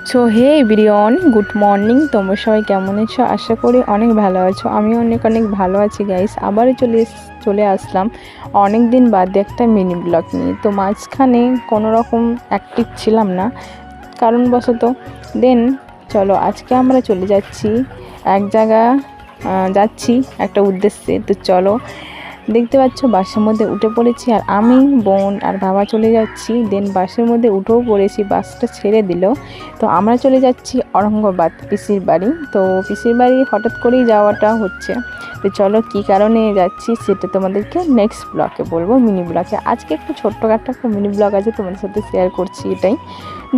So hey everyone, good morning. তোমরা সবাই কেমন আছো? আশা করি অনেক ভালো আছো। আমি অনেক ভালো আছি গাইস। আবারও চলে আসলাম অনেক দিন বাদে একটা মিনি ব্লগ নিয়ে। তো মাঝখানে কোনো রকম অ্যাক্টিভ ছিলাম না কারণবশত। দেন চলো আজকে আমরা চলে যাচ্ছি এক জায়গা, যাচ্ছি একটা উদ্দেশ্যে। তো চলো, দেখতে পাচ্ছ বাসের মধ্যে উঠে পড়েছি, আর আমি, বোন আর বাবা চলে যাচ্ছি। দেন বাসের মধ্যে উঠেও পড়েছি, বাসটা ছেড়ে দিল। তো আমরা চলে যাচ্ছি অরঙ্গাবাদ পিসির বাড়ি। তো পিসির বাড়ি হঠাৎ করেই যাওয়াটা হচ্ছে। তো চলো কী কারণে যাচ্ছি সেটা তোমাদেরকে নেক্সট ব্লগে বলবো, মিনি ব্লগে। আজকে একটু ছোট্টখাট্ট একটা মিনি ব্লগ আছে, তোমাদের সাথে শেয়ার করছি এটাই।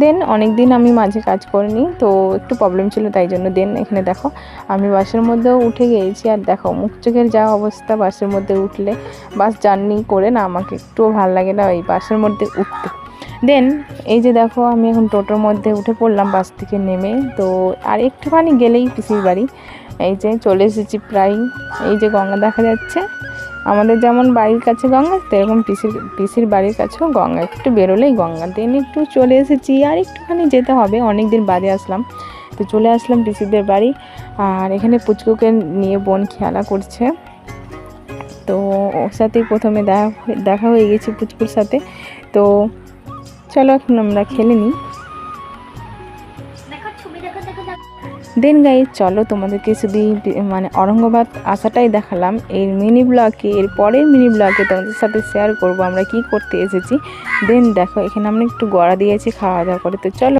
দেন অনেক দিন আমি মাঝে কাজ করিনি, তো একটু প্রবলেম ছিল তাই জন্য। দেন এখানে দেখো আমি বাসের মধ্যেও উঠে গিয়েছি, আর দেখো মুখ চোখের যা অবস্থা। বাসের মধ্যে উঠলে, বাস জার্নি করে না আমাকে একটুও ভালো লাগে না এই বাসের মধ্যে উঠতে। দেন এই যে দেখো আমি এখন টোটোর মধ্যে উঠে পড়লাম বাস থেকে নেমে। তো আর একটুখানি গেলেই পিসির বাড়ি। এই যে চলে এসেছি প্রায়। এই যে গঙ্গা দেখা যাচ্ছে, আমাদের যেমন বাড়ির কাছে গঙ্গা, সেরকম পিসির বাড়ির কাছেও গঙ্গা, একটু বেরোলেই গঙ্গা। দেন একটু চলে এসেছি, আর একটুখানি যেতে হবে, অনেক দিন বাদে আসলাম। তো চলে আসলাম পিসিদের বাড়ি। আর এখানে পুচকুকে নিয়ে বোন খেলা করছে। তো ওর সাথেই প্রথমে দেখা হয়ে গেছে পুচকুর সাথে। তো চলো এখন আমরা খেলে নিই। দেন গাইজ চলো তোমাদেরকে শুধু মানে অরঙ্গাবাদ আসাটাই দেখালাম। এর মিনি ব্লগে, এর পরের মিনি ব্লগে তোমাদের সাথে শেয়ার করব আমরা কি করতে এসেছি। দেন দেখো এখানে আমরা একটু গড়া দিয়েছি খাওয়া দাওয়া করে। তো চলো।